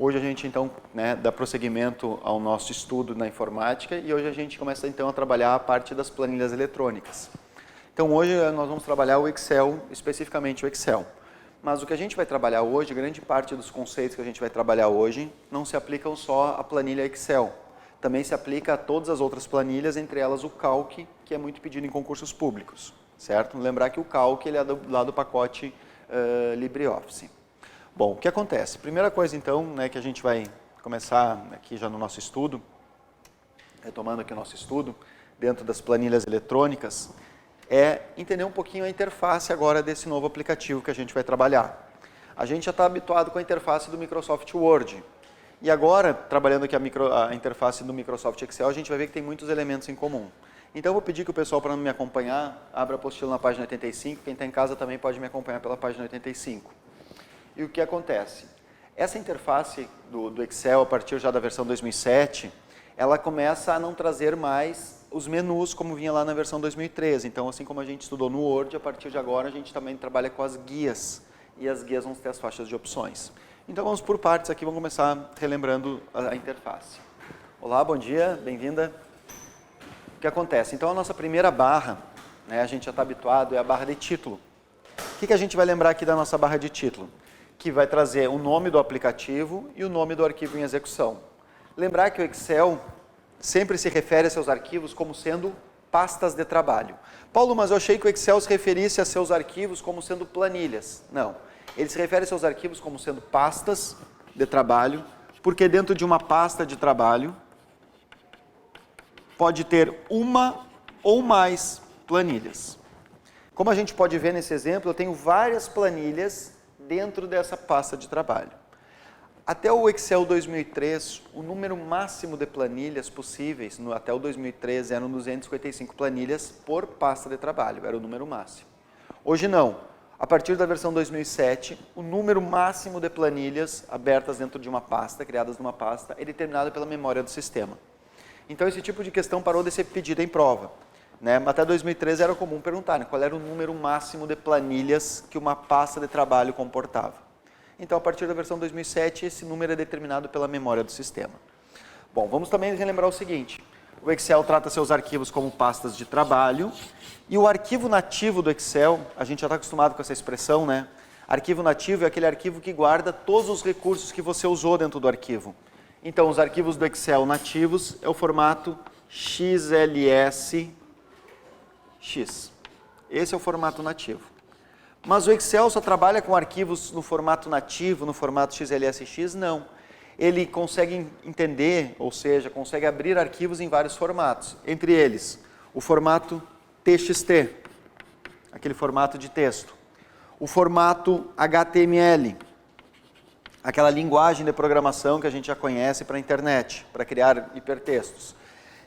Hoje a gente então dá prosseguimento ao nosso estudo na informática e hoje a gente começa então a trabalhar a parte das planilhas eletrônicas. Então hoje nós vamos trabalhar o Excel, especificamente o Excel. Mas o que a gente vai trabalhar hoje, grande parte dos conceitos que a gente vai trabalhar hoje, não se aplicam só à planilha Excel. Também se aplica a todas as outras planilhas, entre elas o Calc, que é muito pedido em concursos públicos, certo? Lembrar que o Calc ele é lá do pacote LibreOffice. Bom, o que acontece? Primeira coisa então, que a gente vai começar aqui já no nosso estudo, retomando aqui o nosso estudo, dentro das planilhas eletrônicas, é entender um pouquinho a interface agora desse novo aplicativo que a gente vai trabalhar. A gente já está habituado com a interface do Microsoft Word. E agora, trabalhando aqui a interface do Microsoft Excel, a gente vai ver que tem muitos elementos em comum. Então eu vou pedir que o pessoal, para me acompanhar, abra a apostila na página 85, quem está em casa também pode me acompanhar pela página 85. E o que acontece? Essa interface do Excel, a partir já da versão 2007, ela começa a não trazer mais os menus como vinha lá na versão 2013. Então, assim como a gente estudou no Word, a partir de agora a gente também trabalha com as guias. E as guias vão ter as faixas de opções. Então, vamos por partes aqui, vamos começar relembrando a interface. Olá, bom dia, bem-vinda. O que acontece? Então, a nossa primeira barra, a gente já está habituado, é a barra de título. O que a gente vai lembrar aqui da nossa barra de título? Que vai trazer o nome do aplicativo e o nome do arquivo em execução. Lembrar que o Excel sempre se refere a seus arquivos como sendo pastas de trabalho. Paulo, mas eu achei que o Excel se referisse a seus arquivos como sendo planilhas. Não, ele se refere a seus arquivos como sendo pastas de trabalho, porque dentro de uma pasta de trabalho pode ter uma ou mais planilhas. Como a gente pode ver nesse exemplo, eu tenho várias planilhas dentro dessa pasta de trabalho. Até o Excel 2003, o número máximo de planilhas possíveis, até o 2013, eram 255 planilhas por pasta de trabalho, era o número máximo. Hoje não. A partir da versão 2007, o número máximo de planilhas abertas dentro de uma pasta, criadas numa pasta, é determinado pela memória do sistema. Então esse tipo de questão parou de ser pedida em prova. Até 2013 era comum perguntar qual era o número máximo de planilhas que uma pasta de trabalho comportava. Então, a partir da versão 2007, esse número é determinado pela memória do sistema. Bom, vamos também relembrar o seguinte. O Excel trata seus arquivos como pastas de trabalho. E o arquivo nativo do Excel, a gente já está acostumado com essa expressão, Arquivo nativo é aquele arquivo que guarda todos os recursos que você usou dentro do arquivo. Então, os arquivos do Excel nativos é o formato XLSX. Esse é o formato nativo. Mas o Excel só trabalha com arquivos no formato nativo, no formato XLSX? Não. Ele consegue entender, ou seja, consegue abrir arquivos em vários formatos. Entre eles, o formato TXT, aquele formato de texto. O formato HTML, aquela linguagem de programação que a gente já conhece para a internet, para criar hipertextos.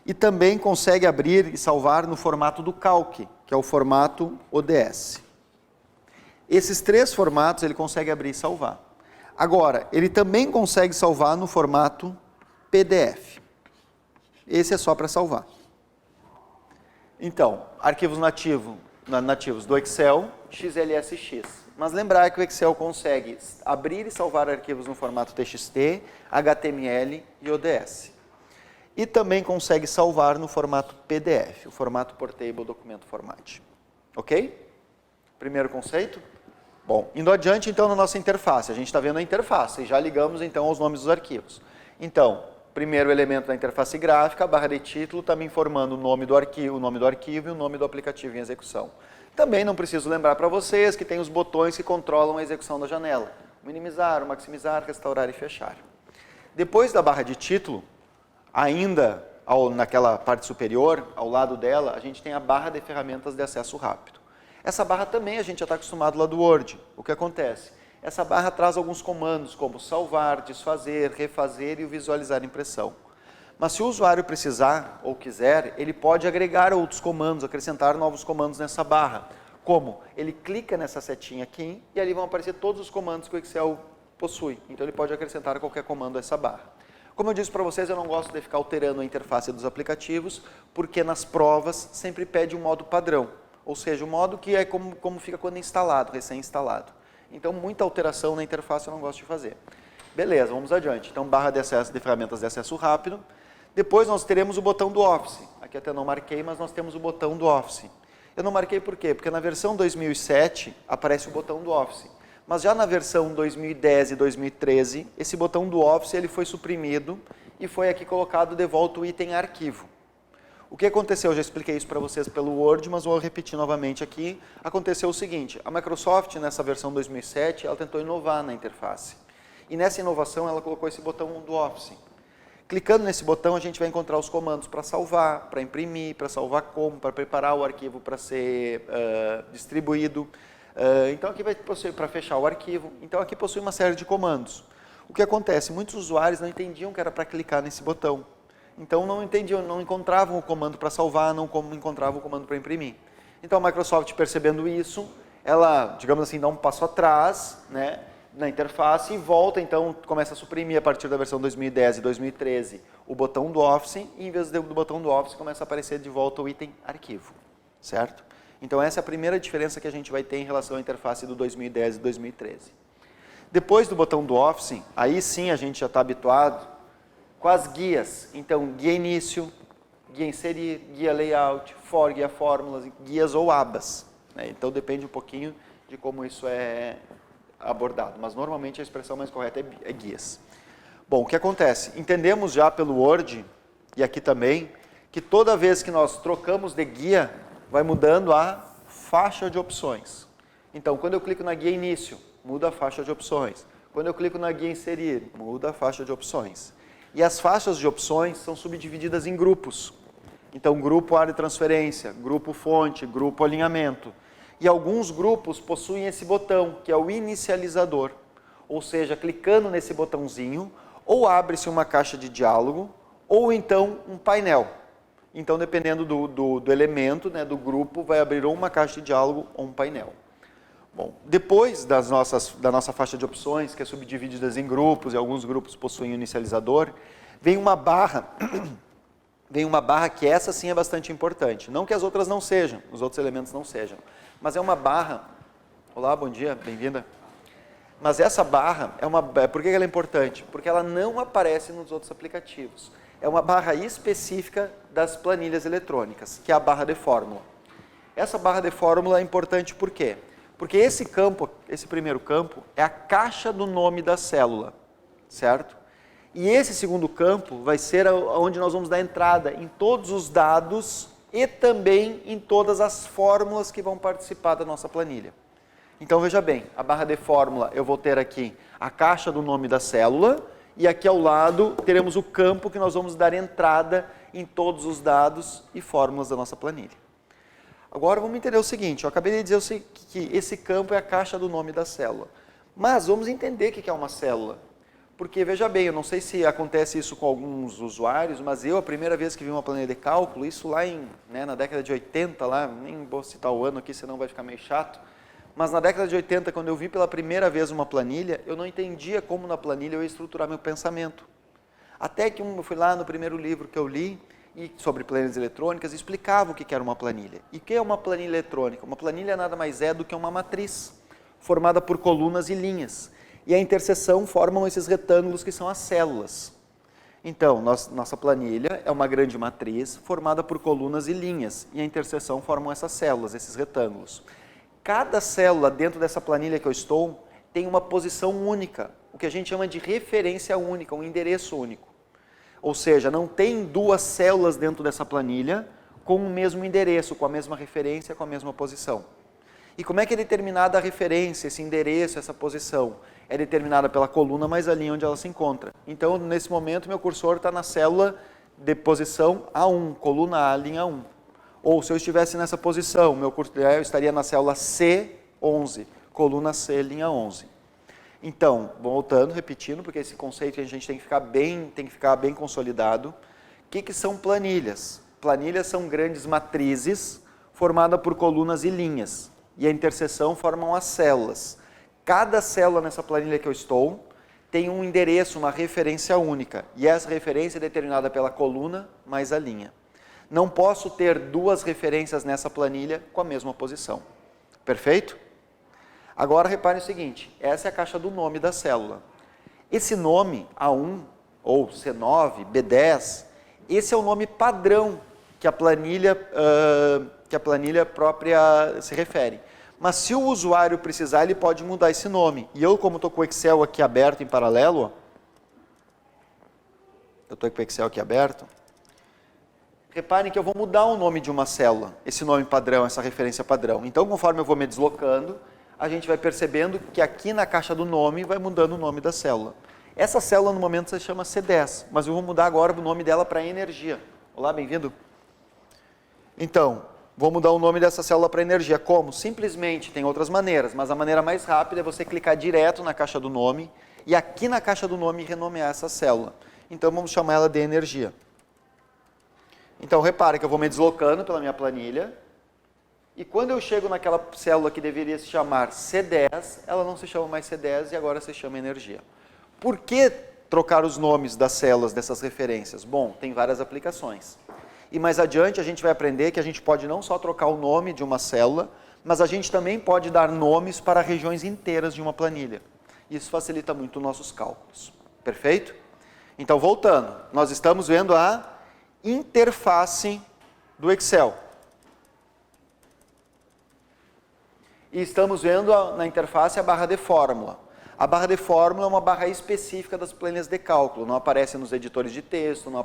E também consegue abrir e salvar no formato do Calc, que é o formato ODS. Esses três formatos ele consegue abrir e salvar. Agora, ele também consegue salvar no formato PDF. Esse é só para salvar. Então, arquivos nativos do Excel, XLSX. Mas lembrar que o Excel consegue abrir e salvar arquivos no formato TXT, HTML e ODS. E também consegue salvar no formato PDF, o formato Portable Document Format. Ok? Primeiro conceito? Bom, indo adiante então na nossa interface. A gente está vendo a interface e já ligamos então aos nomes dos arquivos. Então, primeiro elemento da interface gráfica, a barra de título está me informando o nome do arquivo e o nome do aplicativo em execução. Também não preciso lembrar para vocês que tem os botões que controlam a execução da janela. Minimizar, maximizar, restaurar e fechar. Depois da barra de título, ainda naquela parte superior, ao lado dela, a gente tem a barra de ferramentas de acesso rápido. Essa barra também a gente já está acostumado lá do Word. O que acontece? Essa barra traz alguns comandos, como salvar, desfazer, refazer e o visualizar impressão. Mas se o usuário precisar ou quiser, ele pode agregar outros comandos, acrescentar novos comandos nessa barra. Como? Ele clica nessa setinha aqui e ali vão aparecer todos os comandos que o Excel possui. Então ele pode acrescentar qualquer comando a essa barra. Como eu disse para vocês, eu não gosto de ficar alterando a interface dos aplicativos, porque nas provas sempre pede um modo padrão. Ou seja, o modo que é como fica quando instalado, recém-instalado. Então, muita alteração na interface eu não gosto de fazer. Beleza, vamos adiante. Então, barra de ferramentas de acesso rápido. Depois nós teremos o botão do Office. Aqui até não marquei, mas nós temos o botão do Office. Eu não marquei por quê? Porque na versão 2007 aparece o botão do Office. Mas já na versão 2010 e 2013, esse botão do Office ele foi suprimido e foi aqui colocado de volta o item arquivo. O que aconteceu? Eu já expliquei isso para vocês pelo Word, mas vou repetir novamente aqui. Aconteceu o seguinte, a Microsoft nessa versão 2007, ela tentou inovar na interface. E nessa inovação ela colocou esse botão do Office. Clicando nesse botão a gente vai encontrar os comandos para salvar, para imprimir, para salvar como, para preparar o arquivo para ser distribuído. Então aqui vai possuir para fechar o arquivo. Então aqui possui uma série de comandos. O que acontece? Muitos usuários não entendiam que era para clicar nesse botão. Então não entendiam, não encontravam o comando para salvar, não encontravam o comando para imprimir. Então a Microsoft, percebendo isso, ela, digamos assim, dá um passo atrás, né, na interface e volta, então começa a suprimir a partir da versão 2010 e 2013 o botão do Office e em vez do botão do Office começa a aparecer de volta o item arquivo, certo? Então essa é a primeira diferença que a gente vai ter em relação à interface do 2010 e 2013. Depois do botão do Office, aí sim a gente já está habituado com as guias. Então, guia início, guia inserir, guia layout, guia fórmulas, guias ou abas, né? Então depende um pouquinho de como isso é abordado, mas normalmente a expressão mais correta é guias. Bom, o que acontece? Entendemos já pelo Word, e aqui também, que toda vez que nós trocamos de guia, vai mudando a faixa de opções. Então, quando eu clico na guia início, muda a faixa de opções. Quando eu clico na guia inserir, muda a faixa de opções. E as faixas de opções são subdivididas em grupos. Então, grupo área de transferência, grupo fonte, grupo alinhamento. E alguns grupos possuem esse botão, que é o inicializador. Ou seja, clicando nesse botãozinho, ou abre-se uma caixa de diálogo, ou então um painel. Então, dependendo do elemento, né, do grupo, vai abrir ou uma caixa de diálogo ou um painel. Bom, depois da nossa faixa de opções, que é subdividida em grupos, e alguns grupos possuem um inicializador, vem uma barra, que essa sim é bastante importante. Não que as outras não sejam, os outros elementos não sejam, mas é uma barra. Olá, bom dia, bem-vinda. Mas essa barra, por que ela é importante? Porque ela não aparece nos outros aplicativos. É uma barra específica das planilhas eletrônicas, que é a barra de fórmula. Essa barra de fórmula é importante por quê? Porque esse campo, esse primeiro campo, é a caixa do nome da célula, certo? E esse segundo campo vai ser onde nós vamos dar entrada em todos os dados e também em todas as fórmulas que vão participar da nossa planilha. Então veja bem, a barra de fórmula eu vou ter aqui a caixa do nome da célula e aqui ao lado teremos o campo que nós vamos dar entrada em todos os dados e fórmulas da nossa planilha. Agora vamos entender o seguinte, eu acabei de dizer que esse campo é a caixa do nome da célula. Mas vamos entender o que é uma célula. Porque, veja bem, eu não sei se acontece isso com alguns usuários, mas eu, a primeira vez que vi uma planilha de cálculo, isso lá na década de 80, lá, nem vou citar o ano aqui, senão vai ficar meio chato, mas na década de 80, quando eu vi pela primeira vez uma planilha, eu não entendia como na planilha eu ia estruturar meu pensamento. Até que eu fui lá no primeiro livro que eu li, sobre planilhas eletrônicas, explicava o que era uma planilha. E o que é uma planilha eletrônica? Uma planilha nada mais é do que uma matriz, formada por colunas e linhas. E a interseção formam esses retângulos que são as células. Então, nossa planilha é uma grande matriz formada por colunas e linhas. E a interseção formam essas células, esses retângulos. Cada célula dentro dessa planilha que eu estou tem uma posição única, o que a gente chama de referência única, um endereço único. Ou seja, não tem duas células dentro dessa planilha com o mesmo endereço, com a mesma referência, com a mesma posição. E como é que é determinada a referência, esse endereço, essa posição? É determinada pela coluna mais a linha onde ela se encontra. Então, nesse momento, meu cursor está na célula de posição A1, coluna A, linha 1. Ou, se eu estivesse nessa posição, eu estaria na célula C11, coluna C, linha 11. Então, voltando, repetindo, porque esse conceito a gente tem que ficar bem consolidado. O que são planilhas? Planilhas são grandes matrizes formadas por colunas e linhas. E a interseção formam as células. Cada célula nessa planilha que eu estou tem um endereço, uma referência única. E essa referência é determinada pela coluna mais a linha. Não posso ter duas referências nessa planilha com a mesma posição. Perfeito? Agora repare o seguinte, essa é a caixa do nome da célula. Esse nome A1, ou C9, B10, esse é o nome padrão que a planilha própria se refere. Mas se o usuário precisar, ele pode mudar esse nome. E eu, como estou com o Excel aqui aberto em paralelo, ó, eu estou com o Excel aqui aberto, reparem que eu vou mudar o nome de uma célula, esse nome padrão, essa referência padrão. Então, conforme eu vou me deslocando, a gente vai percebendo que aqui na caixa do nome vai mudando o nome da célula. Essa célula, no momento, se chama C10, mas eu vou mudar agora o nome dela para energia. Olá, bem-vindo. Então, vou mudar o nome dessa célula para energia. Como? Simplesmente, tem outras maneiras, mas a maneira mais rápida é você clicar direto na caixa do nome e aqui na caixa do nome renomear essa célula. Então, vamos chamar ela de energia. Então, repare que eu vou me deslocando pela minha planilha e quando eu chego naquela célula que deveria se chamar C10, ela não se chama mais C10 e agora se chama energia. Por que trocar os nomes das células dessas referências? Bom, tem várias aplicações. E mais adiante a gente vai aprender que a gente pode não só trocar o nome de uma célula, mas a gente também pode dar nomes para regiões inteiras de uma planilha. Isso facilita muito os nossos cálculos. Perfeito? Então, voltando, nós estamos vendo a interface do Excel. E estamos vendo na interface a barra de fórmula. A barra de fórmula é uma barra específica das planilhas de cálculo, não aparece nos editores de texto, não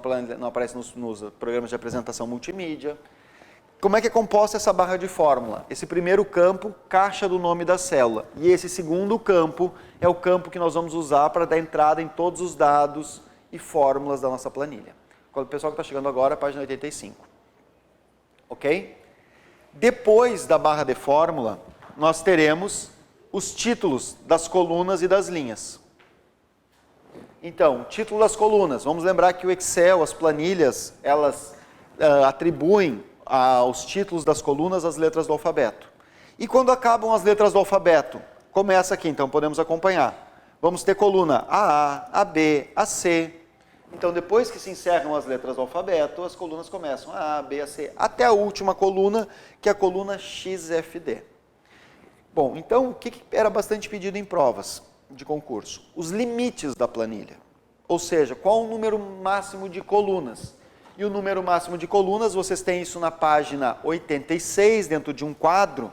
aparece nos programas de apresentação multimídia. Como é que é composta essa barra de fórmula? Esse primeiro campo, caixa do nome da célula. E esse segundo campo é o campo que nós vamos usar para dar entrada em todos os dados e fórmulas da nossa planilha. O pessoal que está chegando agora, página 85. Ok? Depois da barra de fórmula, nós teremos os títulos das colunas e das linhas. Então, título das colunas. Vamos lembrar que o Excel, as planilhas, elas atribuem aos títulos das colunas as letras do alfabeto. E quando acabam as letras do alfabeto, começa aqui, então podemos acompanhar. Vamos ter coluna AA, AB, AC. Então, depois que se encerram as letras do alfabeto, as colunas começam A, B, A, C, até a última coluna, que é a coluna XFD. Bom, então, o que era bastante pedido em provas de concurso? Os limites da planilha. Ou seja, qual o número máximo de colunas? E o número máximo de colunas, vocês têm isso na página 86, dentro de um quadro.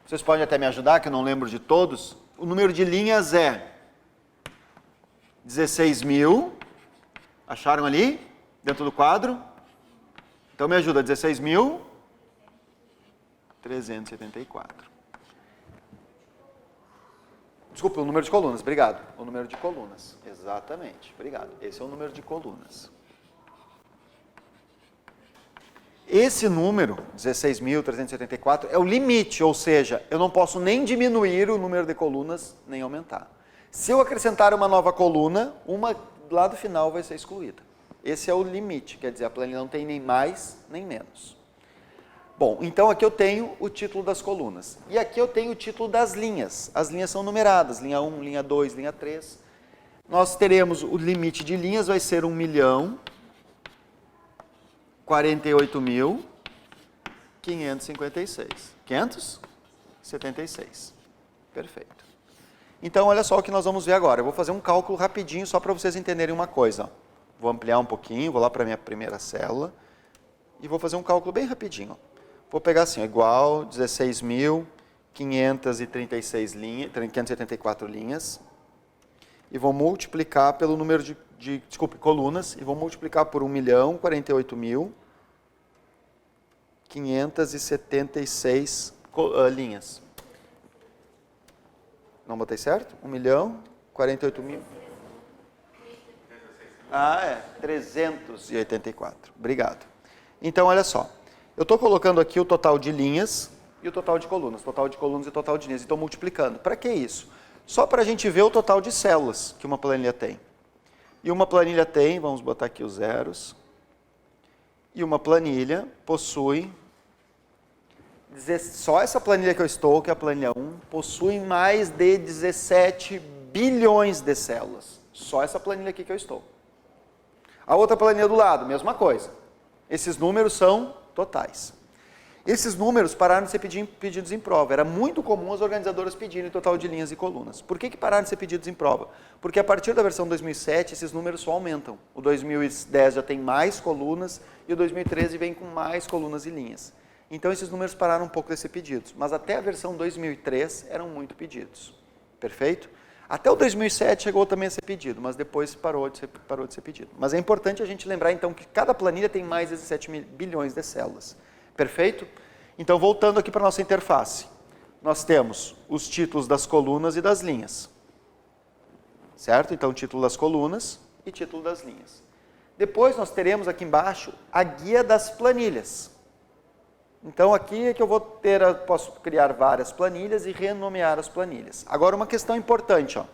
Vocês podem até me ajudar, que eu não lembro de todos. O número de linhas é 16.000. Acharam ali? Dentro do quadro? Então me ajuda, 16.374. Desculpa, o número de colunas, obrigado. O número de colunas, exatamente, obrigado. Esse é o número de colunas. Esse número, 16.374, é o limite, ou seja, eu não posso nem diminuir o número de colunas, nem aumentar. Se eu acrescentar uma nova coluna, uma lá do final vai ser excluída. Esse é o limite, quer dizer, a planilha não tem nem mais, nem menos. Bom, então aqui eu tenho o título das colunas. E aqui eu tenho o título das linhas. As linhas são numeradas, linha 1, linha 2, linha 3. Nós teremos o limite de linhas, vai ser 1.048.556. 576. Perfeito. Então, olha só o que nós vamos ver agora. Eu vou fazer um cálculo rapidinho só para vocês entenderem uma coisa. Vou ampliar um pouquinho, vou lá para a minha primeira célula e vou fazer um cálculo bem rapidinho. Vou pegar assim, igual 16.574 linhas e vou multiplicar pelo número de colunas e vou multiplicar por 1.048.576 linhas. Não botei certo? 1.048.000. Ah, é. 384. Obrigado. Então, olha só. Eu estou colocando aqui o total de linhas e o total de colunas. Total de colunas e total de linhas. E estou multiplicando. Para que isso? Só para a gente ver o total de células que uma planilha tem. E uma planilha tem, vamos botar aqui os zeros. E uma planilha possui... Só essa planilha que eu estou, que é a planilha 1, possui mais de 17 bilhões de células. Só essa planilha aqui que eu estou. A outra planilha do lado, mesma coisa. Esses números são totais. Esses números pararam de ser pedidos em prova. Era muito comum as organizadoras pedirem total de linhas e colunas. Por que pararam de ser pedidos em prova? Porque a partir da versão 2007, esses números só aumentam. O 2010 já tem mais colunas e o 2013 vem com mais colunas e linhas. Então, esses números pararam um pouco de ser pedidos. Mas até a versão 2003 eram muito pedidos. Perfeito? Até o 2007 chegou também a ser pedido, mas depois parou de ser pedido. Mas é importante a gente lembrar, então, que cada planilha tem mais de 17 bilhões de células. Perfeito? Então, voltando aqui para a nossa interface. Nós temos os títulos das colunas e das linhas. Certo? Então, título das colunas e título das linhas. Depois, nós teremos aqui embaixo a guia das planilhas. Então, aqui é que eu posso criar várias planilhas e renomear as planilhas. Agora, uma questão importante. Ó.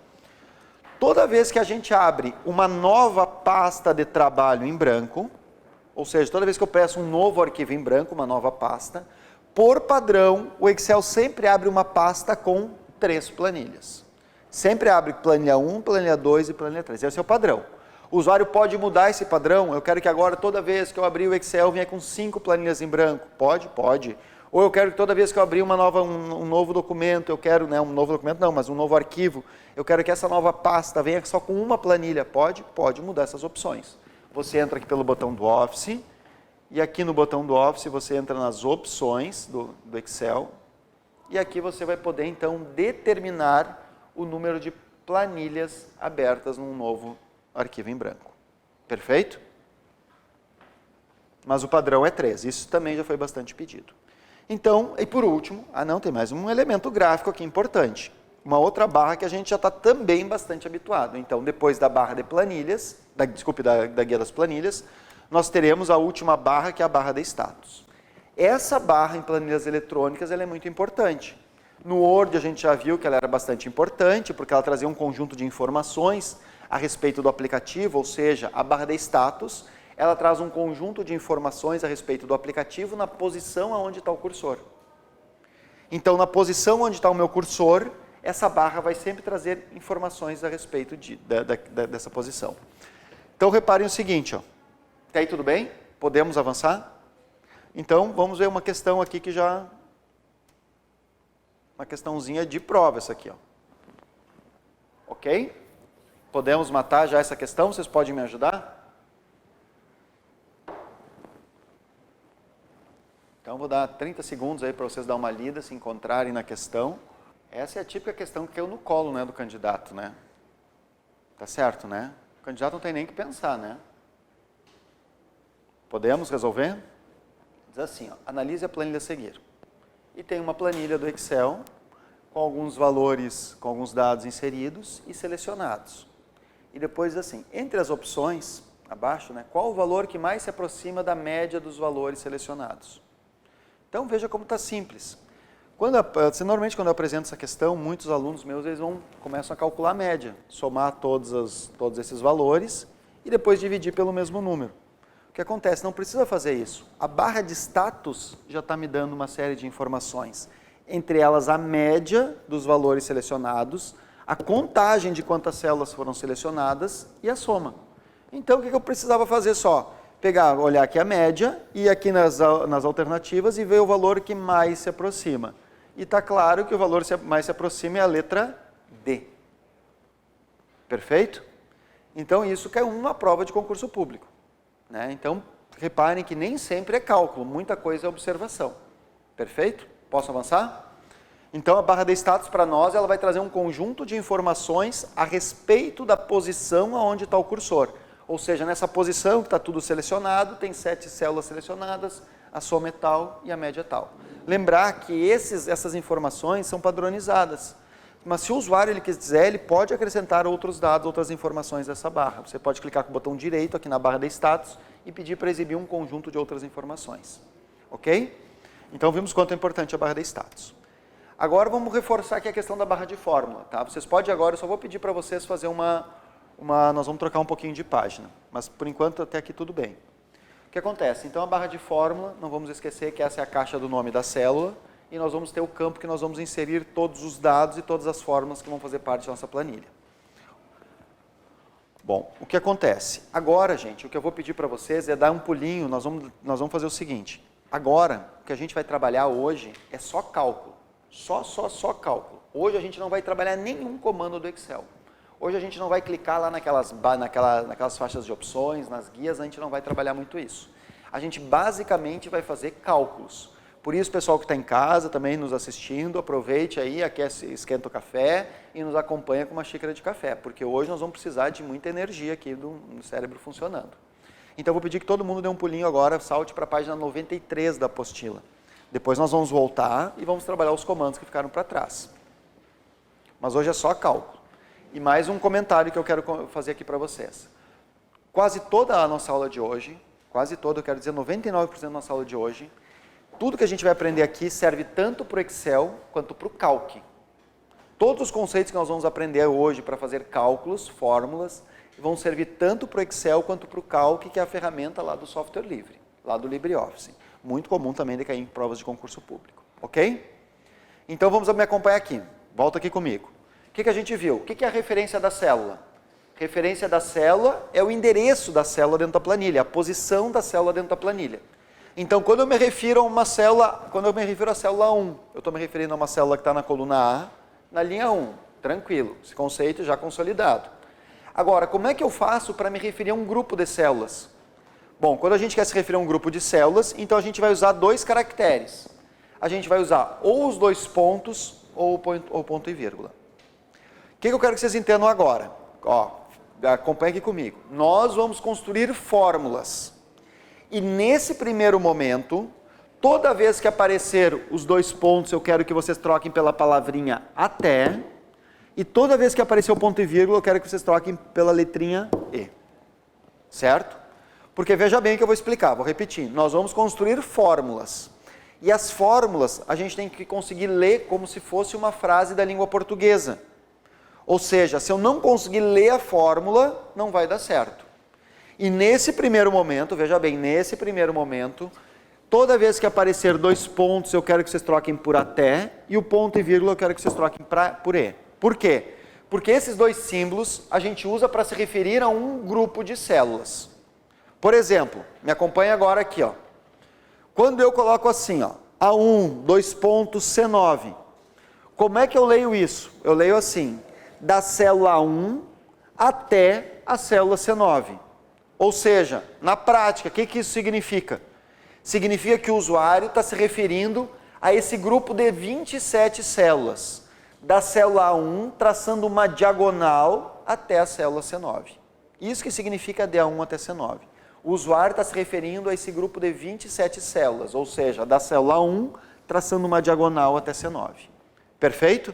Toda vez que a gente abre uma nova pasta de trabalho em branco, ou seja, toda vez que eu peço um novo arquivo em branco, uma nova pasta, por padrão, o Excel sempre abre uma pasta com 3 planilhas. Sempre abre planilha 1, planilha 2 e planilha 3. Esse é o padrão. O usuário pode mudar esse padrão. Eu quero que agora, toda vez que eu abrir o Excel, venha com 5 planilhas em branco. Pode? Pode. Ou eu quero que toda vez que eu abrir um novo documento, eu quero, né, um novo documento não, mas um novo arquivo, eu quero que essa nova pasta venha só com uma planilha. Pode? Pode mudar essas opções. Você entra aqui pelo botão do Office, e aqui no botão do Office você entra nas opções do Excel, e aqui você vai poder então determinar o número de planilhas abertas num novo arquivo em branco. Perfeito? Mas o padrão é 3, isso também já foi bastante pedido. Então, e por último, tem mais um elemento gráfico aqui importante. Uma outra barra que a gente já está também bastante habituado. Então, depois da barra de planilhas, da guia das planilhas, nós teremos a última barra, que é a barra de status. Essa barra em planilhas eletrônicas ela é muito importante. No Word a gente já viu que ela era bastante importante, porque ela trazia um conjunto de informações a respeito do aplicativo, ou seja, a barra de status, ela traz um conjunto de informações a respeito do aplicativo na posição onde está o cursor. Então, na posição onde está o meu cursor, essa barra vai sempre trazer informações a respeito dessa posição. Então, reparem o seguinte, ó. Até aí tudo bem? Podemos avançar? Então, vamos ver uma questão aqui que já... Uma questãozinha de prova essa aqui, ó. Ok? Podemos matar já essa questão? Vocês podem me ajudar? Então, vou dar 30 segundos aí para vocês dar uma lida, se encontrarem na questão. Essa é a típica questão que caiu no colo, né, do candidato, né? Tá certo, né? O candidato não tem nem que pensar, né? Podemos resolver? Diz assim, ó, analise a planilha a seguir. E tem uma planilha do Excel com alguns valores, com alguns dados inseridos e selecionados. E depois diz assim, entre as opções, abaixo, né, qual o valor que mais se aproxima da média dos valores selecionados? Então, veja como está simples. Normalmente, quando eu apresento essa questão, muitos alunos meus começam a calcular a média, somar todos esses valores e depois dividir pelo mesmo número. O que acontece? Não precisa fazer isso. A barra de status já está me dando uma série de informações. Entre elas, a média dos valores selecionados, a contagem de quantas células foram selecionadas e a soma. Então, o que eu precisava fazer só? Olhar aqui a média e aqui nas alternativas e ver o valor que mais se aproxima. E está claro que o valor que mais se aproxima é a letra D. Perfeito? Então, isso caiu uma prova de concurso público. Né? Então, reparem que nem sempre é cálculo, muita coisa é observação. Perfeito? Posso avançar? Então, a barra de status para nós, ela vai trazer um conjunto de informações a respeito da posição aonde está o cursor. Ou seja, nessa posição que está tudo selecionado, tem 7 células selecionadas, a soma é tal e a média é tal. Lembrar que essas informações são padronizadas. Mas se o usuário ele quiser, ele pode acrescentar outros dados, outras informações dessa barra. Você pode clicar com o botão direito aqui na barra de status e pedir para exibir um conjunto de outras informações. Ok? Então, vimos quanto é importante a barra de status. Agora, vamos reforçar aqui a questão da barra de fórmula. Tá? Vocês podem agora, eu só vou pedir para vocês fazer nós vamos trocar um pouquinho de página. Mas, por enquanto, até aqui tudo bem. O que acontece? Então, a barra de fórmula, não vamos esquecer que essa é a caixa do nome da célula. E nós vamos ter o campo que nós vamos inserir todos os dados e todas as fórmulas que vão fazer parte da nossa planilha. Bom, o que acontece? Agora, gente, o que eu vou pedir para vocês é dar um pulinho, nós vamos fazer o seguinte. Agora, o que a gente vai trabalhar hoje é só cálculo. Só cálculo. Hoje a gente não vai trabalhar nenhum comando do Excel. Hoje a gente não vai clicar lá naquelas faixas de opções, nas guias, a gente não vai trabalhar muito isso. A gente basicamente vai fazer cálculos. Por isso, pessoal que está em casa também nos assistindo, aproveite aí, aquece, esquenta o café e nos acompanha com uma xícara de café, porque hoje nós vamos precisar de muita energia aqui do cérebro funcionando. Então, eu vou pedir que todo mundo dê um pulinho agora, salte para a página 93 da apostila. Depois nós vamos voltar e vamos trabalhar os comandos que ficaram para trás. Mas hoje é só cálculo. E mais um comentário que eu quero fazer aqui para vocês. Quase toda a nossa aula de hoje, quase toda, eu quero dizer 99% da nossa aula de hoje, tudo que a gente vai aprender aqui serve tanto para o Excel quanto para o Calc. Todos os conceitos que nós vamos aprender hoje para fazer cálculos, fórmulas, vão servir tanto para o Excel quanto para o Calc, que é a ferramenta lá do software livre, lá do LibreOffice. Muito comum também de cair em provas de concurso público, ok? Então vamos me acompanhar aqui, volta aqui comigo. O que a gente viu? O que é a referência da célula? Referência da célula é o endereço da célula dentro da planilha, a posição da célula dentro da planilha. Então, quando eu me refiro a uma célula, quando eu me refiro à célula 1, eu estou me referindo a uma célula que está na coluna A, na linha 1. Tranquilo, esse conceito já consolidado. Agora, como é que eu faço para me referir a um grupo de células? Bom, quando a gente quer se referir a um grupo de células, então a gente vai usar dois caracteres. A gente vai usar ou os dois pontos ou o ponto e vírgula. O que eu quero que vocês entendam agora? Ó, acompanhe aqui comigo. Nós vamos construir fórmulas. E nesse primeiro momento, toda vez que aparecer os dois pontos, eu quero que vocês troquem pela palavrinha até. E toda vez que aparecer o ponto e vírgula, eu quero que vocês troquem pela letrinha E. Certo? Porque veja bem o que eu vou explicar, vou repetir. Nós vamos construir fórmulas. E as fórmulas, a gente tem que conseguir ler como se fosse uma frase da língua portuguesa. Ou seja, se eu não conseguir ler a fórmula, não vai dar certo. E nesse primeiro momento, veja bem, nesse primeiro momento, toda vez que aparecer dois pontos, eu quero que vocês troquem por até, e o ponto e vírgula eu quero que vocês troquem por E. Por quê? Porque esses dois símbolos a gente usa para se referir a um grupo de células. Por exemplo, me acompanha agora aqui, ó. Quando eu coloco assim, ó, A1, dois pontos, C9, como é que eu leio isso? Eu leio assim, da célula 1 até a célula C9. Ou seja, na prática, o que isso significa? Significa que o usuário está se referindo a esse grupo de 27 células, da célula 1 traçando uma diagonal até a célula C9. Isso que significa de A1 até C9. O usuário está se referindo a esse grupo de 27 células, ou seja, da célula 1 traçando uma diagonal até C9. Perfeito?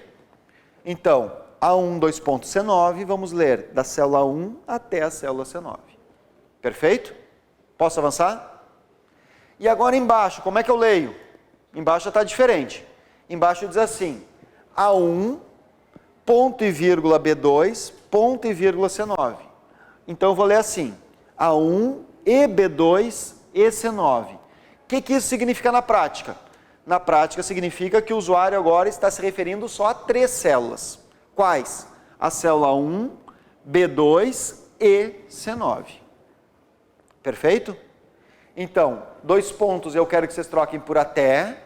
Então, A1, dois pontos, C9, vamos ler da célula 1 até a célula C9. Perfeito? Posso avançar? E agora embaixo, como é que eu leio? Embaixo está diferente. Embaixo diz assim, A1, ponto e vírgula B2, ponto e vírgula C9. Então eu vou ler assim, A1 e B2 e C9. O que isso significa na prática? Na prática significa que o usuário agora está se referindo só a três células. Quais? A célula 1, B2 e C9. Perfeito? Então, dois pontos eu quero que vocês troquem por até,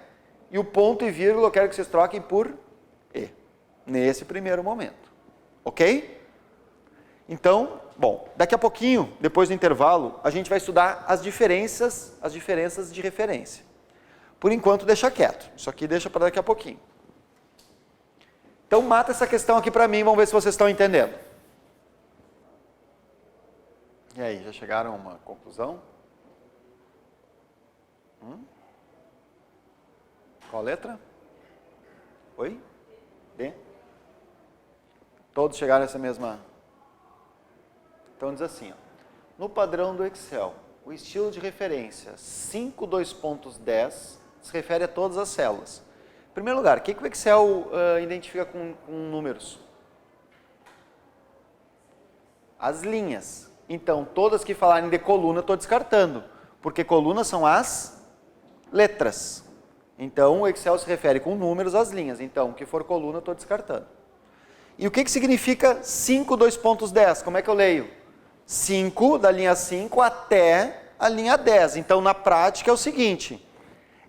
e o ponto e vírgula eu quero que vocês troquem por E, nesse primeiro momento. Ok? Então, bom, daqui a pouquinho, depois do intervalo, a gente vai estudar as diferenças de referência. Por enquanto, deixa quieto. Isso aqui deixa para daqui a pouquinho. Então, mata essa questão aqui para mim, vamos ver se vocês estão entendendo. E aí, já chegaram a uma conclusão? Qual letra? Oi? D? Todos chegaram a essa mesma... Então diz assim, ó, no padrão do Excel, o estilo de referência 5.2.10 se refere a todas as células. Em primeiro lugar, o que o Excel identifica com números? As linhas. Então, todas que falarem de coluna, eu estou descartando, porque colunas são as letras. Então, o Excel se refere com números às linhas. Então, o que for coluna, eu estou descartando. E o que significa 5.2.10? Como é que eu leio? 5, da linha 5 até a linha 10. Então, na prática, é o seguinte.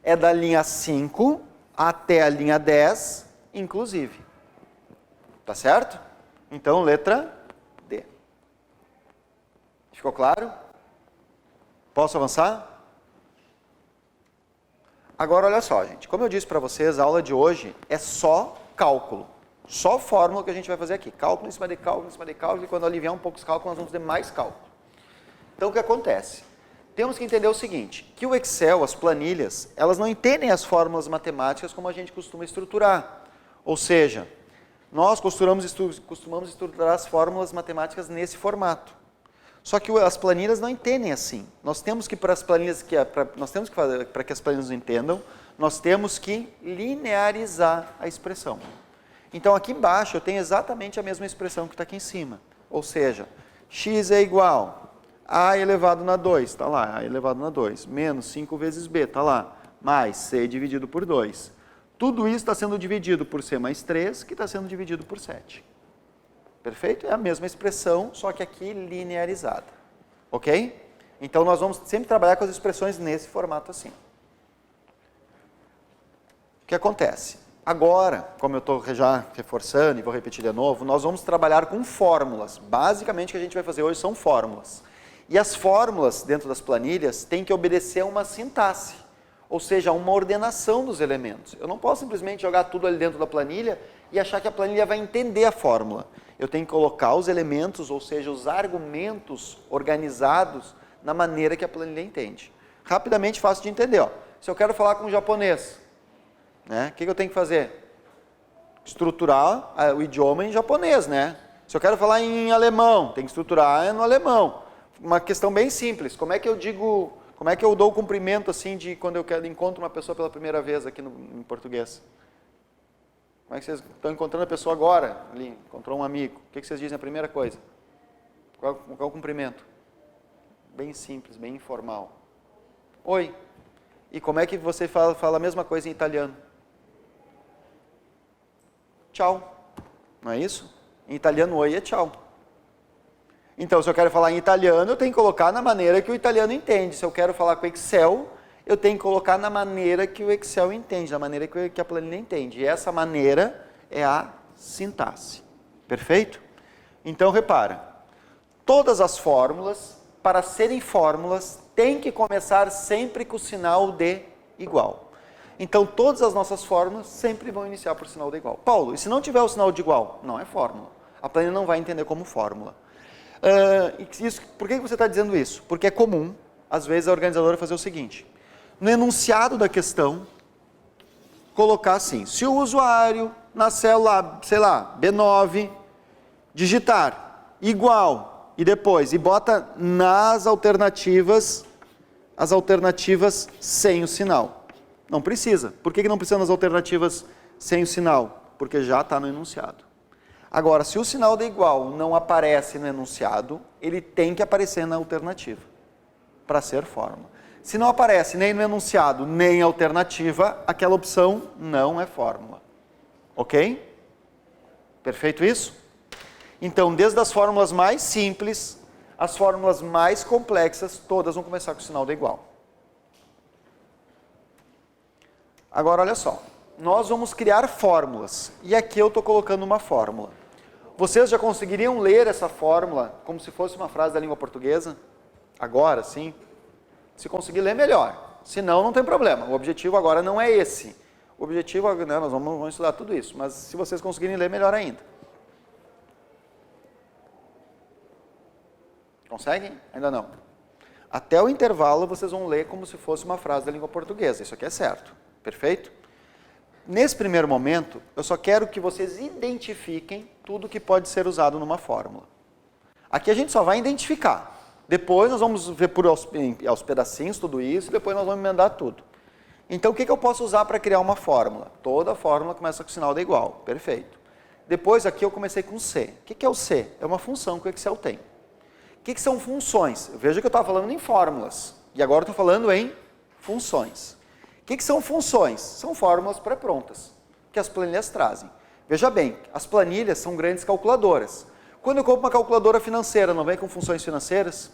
é da linha 5 até a linha 10, inclusive. Tá certo? Então, letra D. Ficou claro? Posso avançar? Agora, olha só, gente. Como eu disse para vocês, a aula de hoje é só cálculo. Só fórmula que a gente vai fazer aqui. Cálculo em cima de cálculo, em cima de cálculo. E quando aliviar um pouco os cálculos, nós vamos ter mais cálculo. Então, o que acontece? Temos que entender o seguinte, que o Excel, as planilhas, elas não entendem as fórmulas matemáticas como a gente costuma estruturar. Ou seja, nós costumamos estruturar as fórmulas matemáticas nesse formato. Só que as planilhas não entendem assim. Nós temos que, para que as planilhas entendam, nós temos que linearizar a expressão. Então, aqui embaixo eu tenho exatamente a mesma expressão que está aqui em cima. Ou seja, x é igual a elevado na 2, está lá, a elevado na 2, menos 5 vezes b, está lá, mais c dividido por 2. Tudo isso está sendo dividido por c mais 3, que está sendo dividido por 7. Perfeito? É a mesma expressão, só que aqui linearizada. Ok? Então, nós vamos sempre trabalhar com as expressões nesse formato assim. O que acontece? Agora, como eu estou já reforçando e vou repetir de novo, nós vamos trabalhar com fórmulas. Basicamente, o que a gente vai fazer hoje são fórmulas. E as fórmulas dentro das planilhas têm que obedecer a uma sintaxe, ou seja, a uma ordenação dos elementos. Eu não posso simplesmente jogar tudo ali dentro da planilha e achar que a planilha vai entender a fórmula. Eu tenho que colocar os elementos, ou seja, os argumentos organizados na maneira que a planilha entende. Rapidamente, fácil de entender. Ó. Se eu quero falar com um japonês, né, o que eu tenho que fazer? Estruturar o idioma em japonês, né? Se eu quero falar em alemão, tem que estruturar no alemão. Uma questão bem simples, como é que eu dou o cumprimento assim de quando eu encontro uma pessoa pela primeira vez aqui em português? Como é que vocês estão encontrando a pessoa agora, ali, encontrou um amigo, o que vocês dizem a primeira coisa? Qual é o cumprimento? Bem simples, bem informal. Oi. E como é que você fala a mesma coisa em italiano? Tchau. Não é isso? Em italiano, oi é tchau. Então, se eu quero falar em italiano, eu tenho que colocar na maneira que o italiano entende. Se eu quero falar com o Excel, eu tenho que colocar na maneira que o Excel entende, na maneira que a planilha entende. E essa maneira é a sintaxe. Perfeito? Então, repara. Todas as fórmulas, para serem fórmulas, têm que começar sempre com o sinal de igual. Então, todas as nossas fórmulas sempre vão iniciar por sinal de igual. Paulo, e se não tiver o sinal de igual? Não é fórmula. A planilha não vai entender como fórmula. Por que você está dizendo isso? Porque é comum, às vezes, a organizadora fazer o seguinte. No enunciado da questão, colocar assim, se o usuário na célula, sei lá, B9, digitar igual e depois, e bota nas alternativas, as alternativas sem o sinal. Não precisa. Por que não precisa nas alternativas sem o sinal? Porque já está no enunciado. Agora, se o sinal de igual não aparece no enunciado, ele tem que aparecer na alternativa, para ser fórmula. Se não aparece nem no enunciado, nem alternativa, aquela opção não é fórmula. Ok? Perfeito isso? Então, desde as fórmulas mais simples, as fórmulas mais complexas, todas vão começar com o sinal de igual. Agora, olha só. Nós vamos criar fórmulas. E aqui eu estou colocando uma fórmula. Vocês já conseguiriam ler essa fórmula como se fosse uma frase da língua portuguesa? Agora, sim? Se conseguir ler, melhor. Se não, não tem problema. O objetivo agora não é esse. O objetivo, né, nós vamos estudar tudo isso. Mas se vocês conseguirem ler, melhor ainda. Conseguem? Ainda não. Até o intervalo, vocês vão ler como se fosse uma frase da língua portuguesa. Isso aqui é certo. Perfeito? Nesse primeiro momento, eu só quero que vocês identifiquem tudo que pode ser usado numa fórmula. Aqui a gente só vai identificar. Depois nós vamos ver aos pedacinhos tudo isso, e depois nós vamos emendar tudo. Então, o que eu posso usar para criar uma fórmula? Toda fórmula começa com o sinal de igual. Perfeito. Depois, aqui eu comecei com C. O que é o C? É uma função que o Excel tem. O que são funções? Veja que eu estava falando em fórmulas. E agora eu estou falando em funções. O que são funções? São fórmulas pré-prontas, que as planilhas trazem. Veja bem, as planilhas são grandes calculadoras. Quando eu compro uma calculadora financeira, não vem com funções financeiras?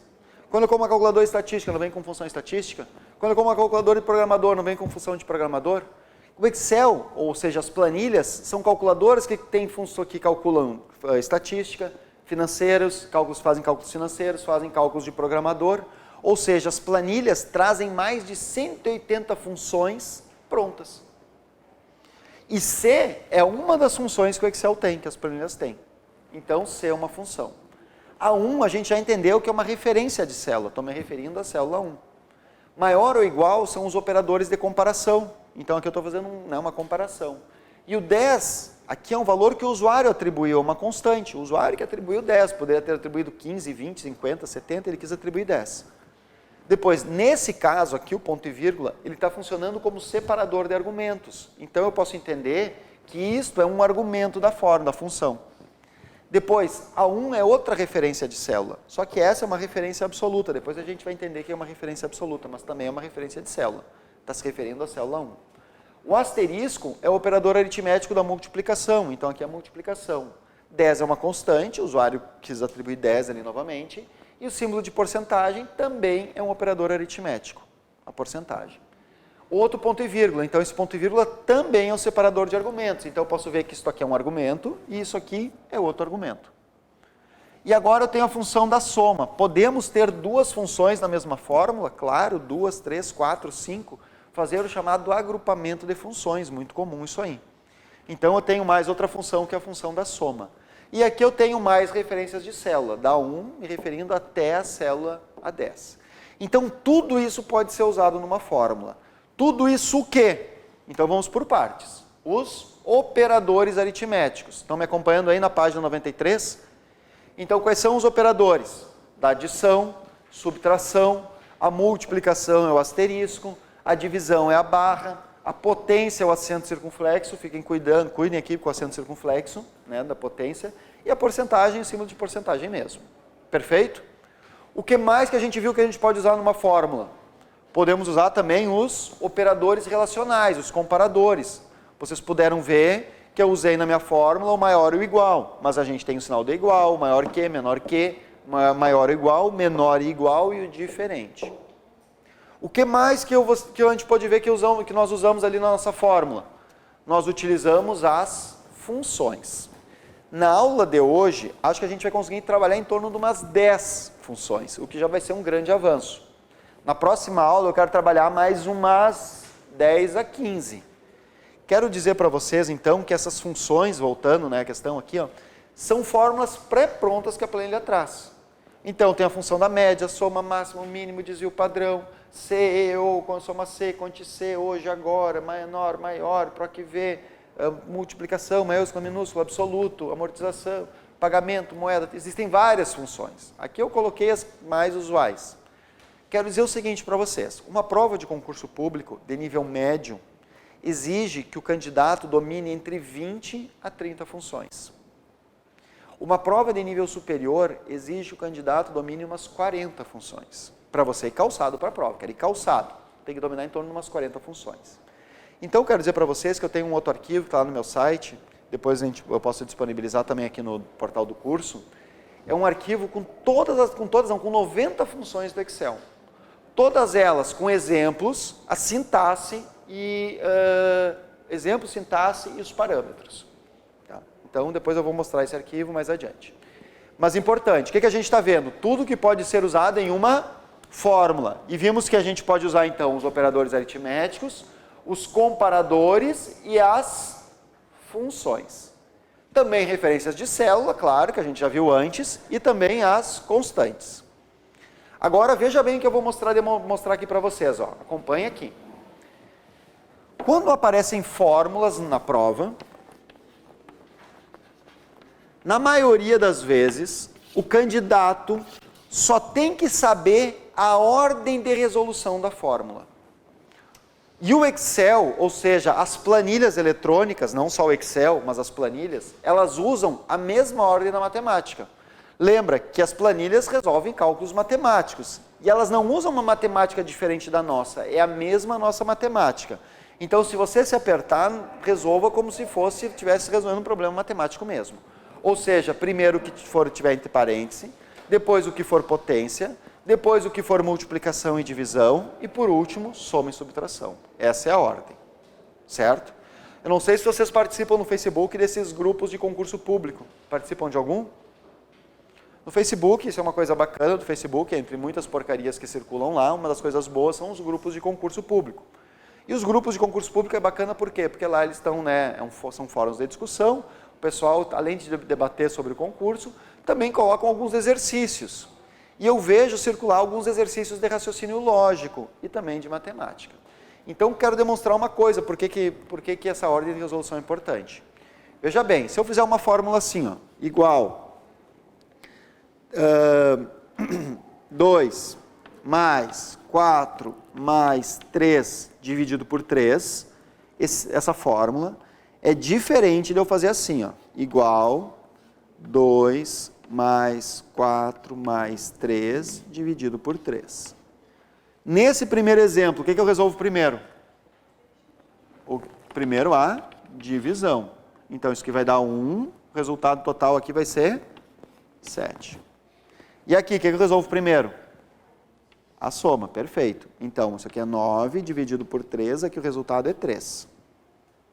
Quando eu como uma calculadora estatística, não vem com função estatística? Quando eu como uma calculadora de programador, não vem com função de programador? O Excel, ou seja, as planilhas, são calculadoras que calculam estatística, financeiros, fazem cálculos financeiros, fazem cálculos de programador. Ou seja, as planilhas trazem mais de 180 funções prontas. E C é uma das funções que o Excel tem, que as planilhas têm. Então, C é uma função. A 1 a gente já entendeu que é uma referência de célula, estou me referindo à célula 1. Maior ou igual são os operadores de comparação. Então aqui eu estou fazendo uma comparação. E o 10, aqui é um valor que o usuário atribuiu, uma constante. O usuário que atribuiu 10, poderia ter atribuído 15, 20, 50, 70, ele quis atribuir 10. Depois, nesse caso aqui, o ponto e vírgula, ele está funcionando como separador de argumentos. Então eu posso entender que isto é um argumento da função. Depois, a 1 é outra referência de célula, só que essa é uma referência absoluta. Depois a gente vai entender que é uma referência absoluta, mas também é uma referência de célula. Está se referindo à célula 1. O asterisco é o operador aritmético da multiplicação, então aqui é a multiplicação. 10 é uma constante, o usuário quis atribuir 10 ali novamente, e o símbolo de porcentagem também é um operador aritmético, a porcentagem. Outro ponto e vírgula, então esse ponto e vírgula também é um separador de argumentos. Então eu posso ver que isso aqui é um argumento e isso aqui é outro argumento. E agora eu tenho a função da soma. Podemos ter duas funções na mesma fórmula? Claro, 2, 3, 4, 5. Fazer o chamado agrupamento de funções, muito comum isso aí. Então eu tenho mais outra função que é a função da soma. E aqui eu tenho mais referências de célula, da 1 me referindo até a célula A10. Então tudo isso pode ser usado numa fórmula. Tudo isso o quê? Então vamos por partes. Os operadores aritméticos. Estão me acompanhando aí na página 93? Então quais são os operadores? Da adição, subtração, a multiplicação é o asterisco, a divisão é a barra, a potência é o acento circunflexo, cuidem aqui com o acento circunflexo, né, da potência, e a porcentagem, o símbolo de porcentagem mesmo. Perfeito? O que mais que a gente viu que a gente pode usar numa fórmula? Podemos usar também os operadores relacionais, os comparadores. Vocês puderam ver que eu usei na minha fórmula o maior e o igual, mas a gente tem o sinal de igual, maior que, menor que, maior ou igual, menor e igual e o diferente. O que mais que a gente pode ver que nós usamos ali na nossa fórmula? Nós utilizamos as funções. Na aula de hoje, acho que a gente vai conseguir trabalhar em torno de umas 10 funções, o que já vai ser um grande avanço. Na próxima aula eu quero trabalhar mais umas 10 a 15. Quero dizer para vocês então que essas funções, voltando à questão aqui, são fórmulas pré-prontas que a planilha traz. Então tem a função da média, soma, máximo, mínimo, desvio padrão, C, ou, soma C, conte C, hoje, agora, menor, maior, PROC V, multiplicação, maiúscula, minúscula, absoluto, amortização, pagamento, moeda, existem várias funções. Aqui eu coloquei as mais usuais. Quero dizer o seguinte para vocês, uma prova de concurso público de nível médio exige que o candidato domine entre 20 a 30 funções. Uma prova de nível superior exige que o candidato domine umas 40 funções. Para você ir calçado para a prova, quer ir calçado, tem que dominar em torno de umas 40 funções. Então, quero dizer para vocês que eu tenho um outro arquivo que está lá no meu site, depois eu posso disponibilizar também aqui no portal do curso. É um arquivo com com 90 funções do Excel. Todas elas com exemplos, a sintaxe e sintaxe e os parâmetros. Tá? Então, depois eu vou mostrar esse arquivo mais adiante. Mas importante, o que a gente está vendo? Tudo que pode ser usado em uma fórmula. E vimos que a gente pode usar, então, os operadores aritméticos, os comparadores e as funções. Também referências de célula, claro, que a gente já viu antes, e também as constantes. Agora, veja bem o que eu vou mostrar aqui para vocês. Acompanhe aqui. Quando aparecem fórmulas na prova, na maioria das vezes, o candidato só tem que saber a ordem de resolução da fórmula. E o Excel, ou seja, as planilhas eletrônicas, não só o Excel, mas as planilhas, elas usam a mesma ordem da matemática. Lembra que as planilhas resolvem cálculos matemáticos. E elas não usam uma matemática diferente da nossa, é a mesma nossa matemática. Então, se você se apertar, resolva como se estivesse resolvendo um problema matemático mesmo. Ou seja, primeiro o que tiver entre parênteses, depois o que for potência, depois o que for multiplicação e divisão, e por último, soma e subtração. Essa é a ordem, certo? Eu não sei se vocês participam no Facebook desses grupos de concurso público. Participam de algum? No Facebook, isso é uma coisa bacana do Facebook, entre muitas porcarias que circulam lá, uma das coisas boas são os grupos de concurso público. E os grupos de concurso público é bacana por quê? Porque lá eles estão, né, são fóruns de discussão, o pessoal, além de debater sobre o concurso, também colocam alguns exercícios. E eu vejo circular alguns exercícios de raciocínio lógico e também de matemática. Então, quero demonstrar uma coisa, por que essa ordem de resolução é importante. Veja bem, se eu fizer uma fórmula assim, ó, igual 2 mais 4 mais 3 dividido por 3, essa fórmula é diferente de eu fazer assim, ó, igual 2 mais 4 mais 3 dividido por 3. Nesse primeiro exemplo, o que eu resolvo primeiro? Primeiro a divisão. Então, isso aqui vai dar 1, o resultado total aqui vai ser 7. E aqui, o que eu resolvo primeiro? A soma, perfeito. Então, isso aqui é 9 dividido por 3, aqui o resultado é 3.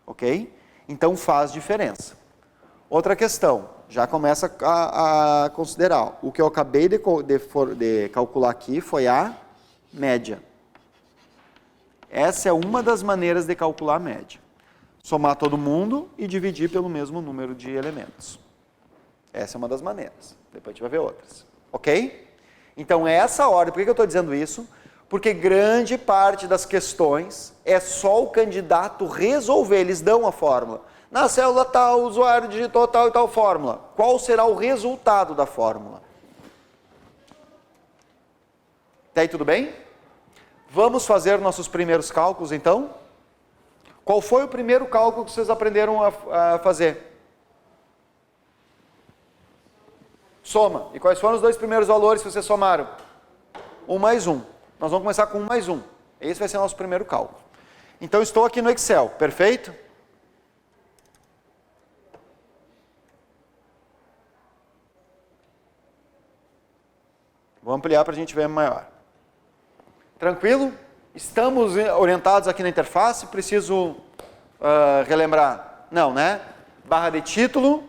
Ok? Então, faz diferença. Outra questão, já começa a considerar. O que eu acabei de calcular aqui foi a média. Essa é uma das maneiras de calcular a média. Somar todo mundo e dividir pelo mesmo número de elementos. Essa é uma das maneiras. Depois a gente vai ver outras. Ok? Então, é essa ordem. Por que eu estou dizendo isso? Porque grande parte das questões é só o candidato resolver. Eles dão a fórmula. Na célula tal, o usuário digitou tal e tal fórmula. Qual será o resultado da fórmula? Até aí tudo bem? Vamos fazer nossos primeiros cálculos, então? Qual foi o primeiro cálculo que vocês aprenderam a fazer? Soma. E quais foram os 2 primeiros valores que vocês somaram? 1 mais 1. Nós vamos começar com 1 mais 1. Esse vai ser o nosso primeiro cálculo. Então, estou aqui no Excel, perfeito? Vou ampliar para a gente ver maior. Tranquilo? Estamos orientados aqui na interface? Preciso relembrar? Não, né? Barra de título,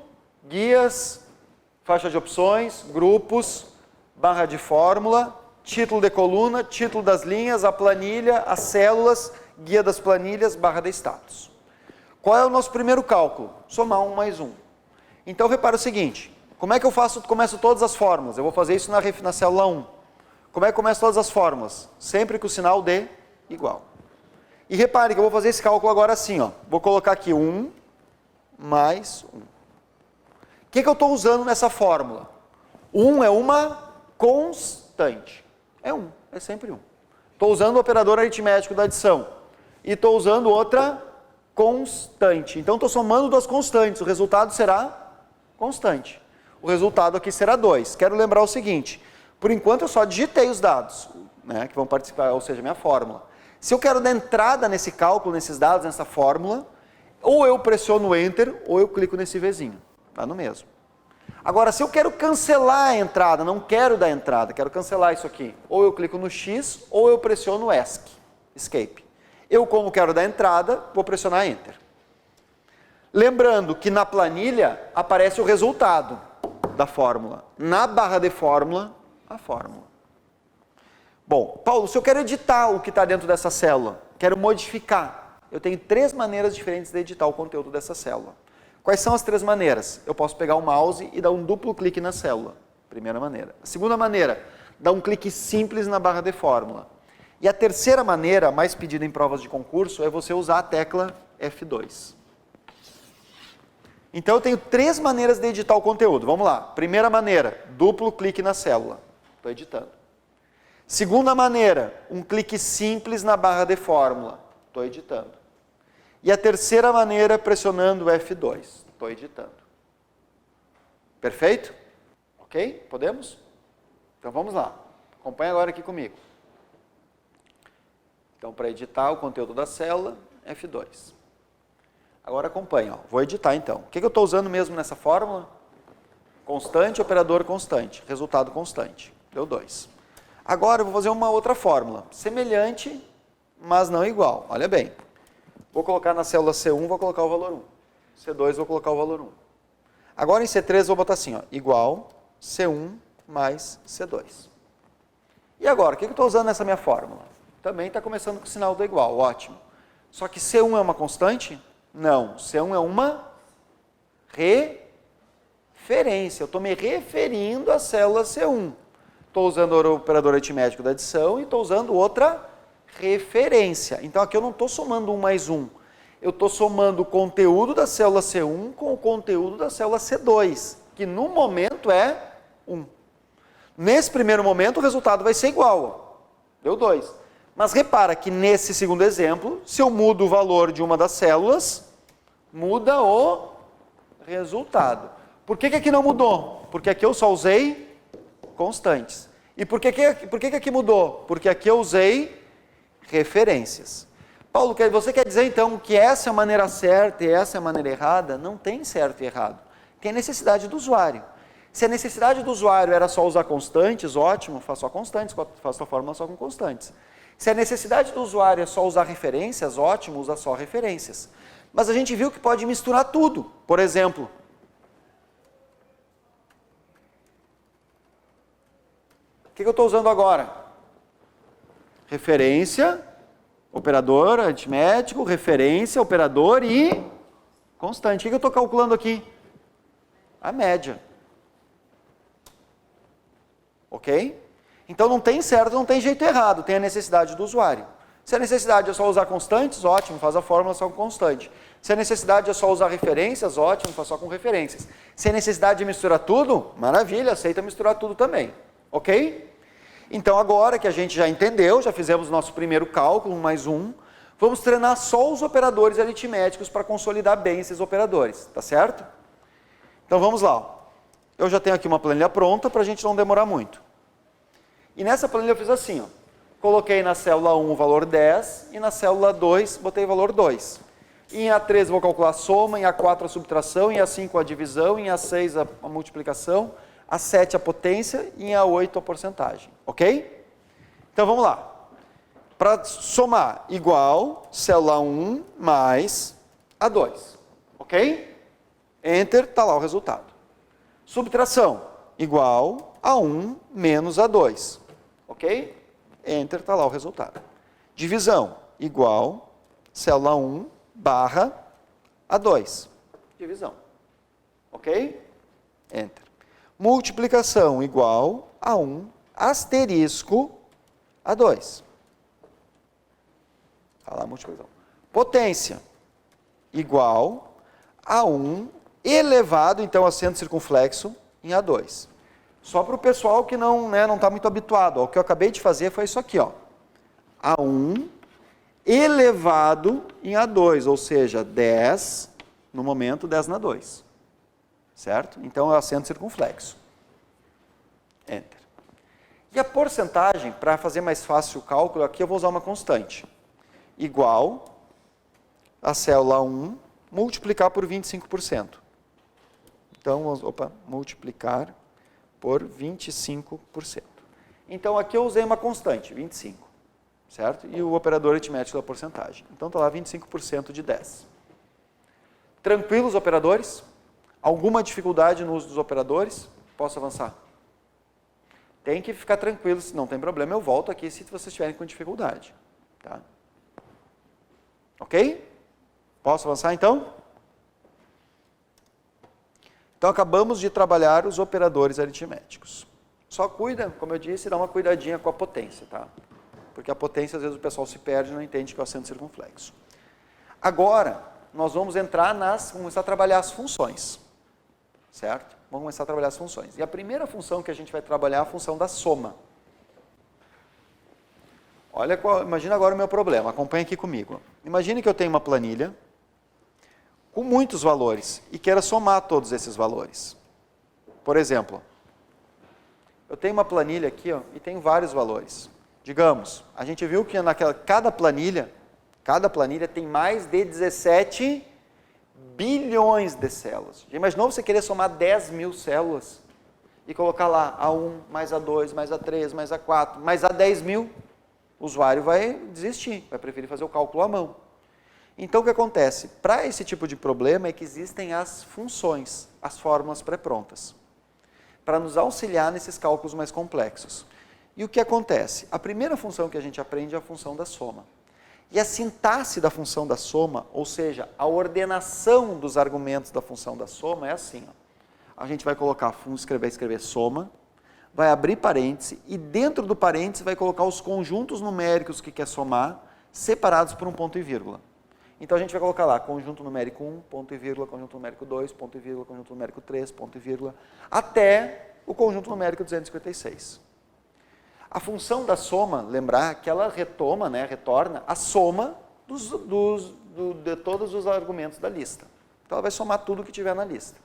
guias, faixa de opções, grupos, barra de fórmula, título de coluna, título das linhas, a planilha, as células, guia das planilhas, barra de status. Qual é o nosso primeiro cálculo? Somar 1 mais 1. Então, repara o seguinte, como é que eu começo todas as fórmulas? Eu vou fazer isso na célula 1. Como é que eu começo todas as fórmulas? Sempre com o sinal de igual. E repare que eu vou fazer esse cálculo agora assim, ó. Vou colocar aqui 1 mais 1. O que eu estou usando nessa fórmula? 1 é uma constante. É 1, é sempre 1. Estou usando o operador aritmético da adição. E estou usando outra constante. Então, estou somando 2 constantes. O resultado será constante. O resultado aqui será 2. Quero lembrar o seguinte. Por enquanto, eu só digitei os dados, né, que vão participar, ou seja, minha fórmula. Se eu quero dar entrada nesse cálculo, nesses dados, nessa fórmula, ou eu pressiono Enter, ou eu clico nesse Vzinho. Está no mesmo. Agora, se eu quero cancelar a entrada, não quero dar entrada, quero cancelar isso aqui, ou eu clico no X, ou eu pressiono Escape. Eu, como quero dar entrada, vou pressionar Enter. Lembrando que na planilha aparece o resultado da fórmula. Na barra de fórmula, a fórmula. Bom, Paulo, se eu quero editar o que está dentro dessa célula, quero modificar, eu tenho 3 maneiras diferentes de editar o conteúdo dessa célula. Quais são as 3 maneiras? Eu posso pegar o mouse e dar um duplo clique na célula. Primeira maneira. A segunda maneira, dar um clique simples na barra de fórmula. E a terceira maneira, mais pedida em provas de concurso, é você usar a tecla F2. Então, eu tenho 3 maneiras de editar o conteúdo. Vamos lá. Primeira maneira, duplo clique na célula. Estou editando. Segunda maneira, um clique simples na barra de fórmula. Estou editando. E a terceira maneira, pressionando o F2. Estou editando. Perfeito? Ok? Podemos? Então, vamos lá. Acompanhe agora aqui comigo. Então, para editar o conteúdo da célula, F2. Agora acompanhe, ó. Vou editar então. O que eu estou usando mesmo nessa fórmula? Constante, operador constante. Resultado constante. Deu 2. Agora eu vou fazer uma outra fórmula, semelhante, mas não igual. Olha bem, vou colocar na célula C1, vou colocar o valor 1. C2, vou colocar o valor 1. Agora em C3 vou botar assim, ó, igual C1 mais C2. E agora, o que eu estou usando nessa minha fórmula? Também está começando com o sinal do igual, ótimo. Só que C1 é uma constante? Não, C1 é uma referência. Eu estou me referindo à célula C1. Estou usando o operador aritmético da adição e estou usando outra referência. Então aqui eu não estou somando 1 mais 1. Eu estou somando o conteúdo da célula C1 com o conteúdo da célula C2, que no momento é 1. Nesse primeiro momento o resultado vai ser igual. Ó. Deu 2. Mas repara que nesse segundo exemplo, se eu mudo o valor de uma das células, muda o resultado. Por que aqui não mudou? Porque aqui eu só usei constantes. E por que aqui mudou? Porque aqui eu usei referências. Paulo, você quer dizer então que essa é a maneira certa e essa é a maneira errada? Não tem certo e errado. Tem a necessidade do usuário. Se a necessidade do usuário era só usar constantes, ótimo, faça só constantes, faça a fórmula só com constantes. Se a necessidade do usuário é só usar referências, ótimo, usa só referências. Mas a gente viu que pode misturar tudo. Por exemplo, o que eu estou usando agora? Referência, operador aritmético, referência, operador e constante. O que eu estou calculando aqui? A média. Ok? Então não tem certo, não tem jeito errado, tem a necessidade do usuário. Se a necessidade é só usar constantes, ótimo, faz a fórmula só com constante. Se a necessidade é só usar referências, ótimo, faz só com referências. Se a necessidade de misturar tudo, maravilha, aceita misturar tudo também. Ok? Então agora que a gente já entendeu, já fizemos o nosso primeiro cálculo, 1 mais 1, vamos treinar só os operadores aritméticos para consolidar bem esses operadores, tá certo? Então vamos lá. Eu já tenho aqui uma planilha pronta para a gente não demorar muito. E nessa planilha eu fiz assim, ó. Coloquei na célula 1 o valor 10 e na célula 2 botei o valor 2. Em A3 vou calcular a soma, em A4 a subtração, em A5 a divisão, em A6 a multiplicação, A7 a potência e em A8 a porcentagem. Ok? Então vamos lá. Para somar, igual célula 1 mais A2. Ok? Enter, está lá o resultado. Subtração, igual a 1 menos A2. Ok? Enter, está lá o resultado. Divisão, igual célula 1 barra A2. Divisão. Ok? Enter. Multiplicação, igual a 1 asterisco A2. Está lá a multiplicação. Potência, igual a 1 elevado, então, acento circunflexo, em A2. Só para o pessoal que não está muito habituado. Ó, o que eu acabei de fazer foi isso aqui. Ó. A1 elevado em A2, ou seja, 10, no momento 10 na 2. Certo? Então, é o acento circunflexo. Enter. E a porcentagem, para fazer mais fácil o cálculo, aqui eu vou usar uma constante. Igual a célula 1 multiplicar por 25%. Então, multiplicar por 25%. Então, aqui eu usei uma constante, 25, certo? E o operador aritmético da porcentagem. Então, está lá 25% de 10. Tranquilos operadores? Alguma dificuldade no uso dos operadores? Posso avançar? Tem que ficar tranquilo, se não tem problema, eu volto aqui se vocês estiverem com dificuldade. Tá? Ok? Posso avançar, então? Então, acabamos de trabalhar os operadores aritméticos. Só cuida, como eu disse, dá uma cuidadinha com a potência, tá? Porque a potência, às vezes, o pessoal se perde e não entende que é o acento circunflexo. Agora, nós vamos começar a trabalhar as funções. Certo? Vamos começar a trabalhar as funções. E a primeira função que a gente vai trabalhar é a função da soma. Olha, imagina agora o meu problema, acompanha aqui comigo. Imagine que eu tenho uma planilha com muitos valores e queira somar todos esses valores. Por exemplo, eu tenho uma planilha aqui, ó, e tenho vários valores. Digamos, a gente viu que cada planilha tem mais de 17 bilhões de células. Já imaginou você querer somar 10 mil células? e colocar lá A1, mais A2, mais A3, mais A4, mais A10.000, o usuário vai desistir, vai preferir fazer o cálculo à mão. Então, o que acontece? Para esse tipo de problema é que existem as funções, as fórmulas pré-prontas, para nos auxiliar nesses cálculos mais complexos. E o que acontece? A primeira função que a gente aprende é a função da soma. E a sintaxe da função da soma, ou seja, a ordenação dos argumentos da função da soma é assim. Ó. A gente vai colocar, escrever soma, vai abrir parêntese e dentro do parêntese vai colocar os conjuntos numéricos que quer somar, separados por um ponto e vírgula. Então a gente vai colocar lá conjunto numérico 1, ponto e vírgula, conjunto numérico 2, ponto e vírgula, conjunto numérico 3, ponto e vírgula, até o conjunto numérico 256. A função da soma, lembrar que ela retoma, retorna a soma de todos os argumentos da lista. Então ela vai somar tudo que tiver na lista.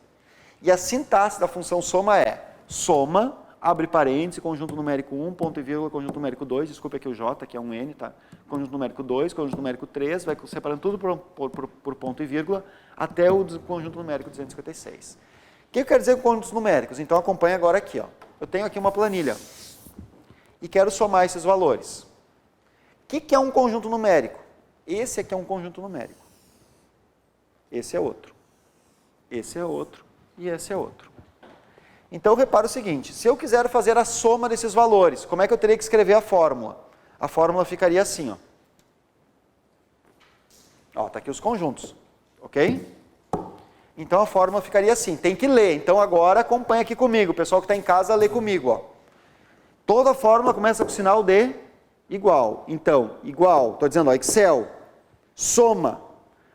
E a sintaxe da função soma é soma, abre parênteses, conjunto numérico 1, ponto e vírgula, conjunto numérico 2, desculpa aqui o J, que é um N, tá? Conjunto numérico 2, conjunto numérico 3, vai separando tudo por ponto e vírgula, até o conjunto numérico 256. O que eu quero dizer com conjuntos numéricos? Então acompanha agora aqui. Ó. Eu tenho aqui uma planilha e quero somar esses valores. O que é um conjunto numérico? Esse aqui é um conjunto numérico. Esse é outro. Esse é outro. E esse é outro. Então, repara o seguinte, se eu quiser fazer a soma desses valores, como é que eu teria que escrever a fórmula? A fórmula ficaria assim, ó. Ó, tá aqui os conjuntos, ok? Então, a fórmula ficaria assim, tem que ler. Então, agora, acompanha aqui comigo, o pessoal que está em casa, lê comigo, ó. Toda fórmula começa com o sinal de igual. Então, igual, estou dizendo, ó, Excel, soma.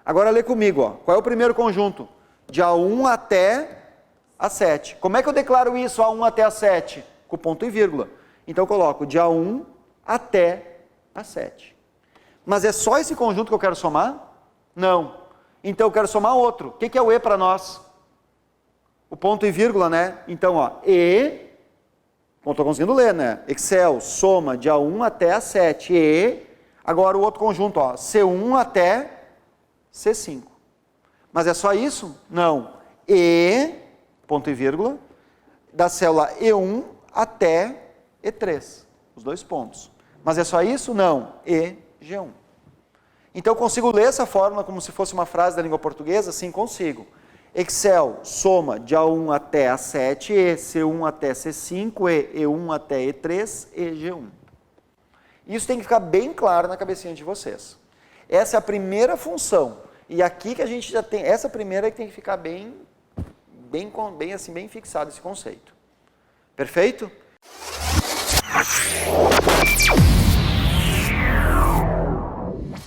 Agora, lê comigo, ó. Qual é o primeiro conjunto? De A1 até A7. Como é que eu declaro isso, A1 até A7? Com ponto e vírgula. Então, eu coloco de A1 até A7. Mas é só esse conjunto que eu quero somar? Não. Então, eu quero somar outro. O que é o E para nós? O ponto e vírgula, né? Então, ó, E, não estou conseguindo ler, né? Excel, soma de A1 até A7. E, agora o outro conjunto, ó, C1 até C5. Mas é só isso? Não. E, ponto e vírgula, da célula E1 até E3. Os dois pontos. Mas é só isso? Não. E, G1. Então, eu consigo ler essa fórmula como se fosse uma frase da língua portuguesa? Sim, consigo. Excel, soma de A1 até A7, E, C1 até C5, E, E1 até E3, E, G1. Isso tem que ficar bem claro na cabecinha de vocês. Essa é a primeira função. E aqui que a gente já tem, essa primeira que tem que ficar bem fixado esse conceito. Perfeito?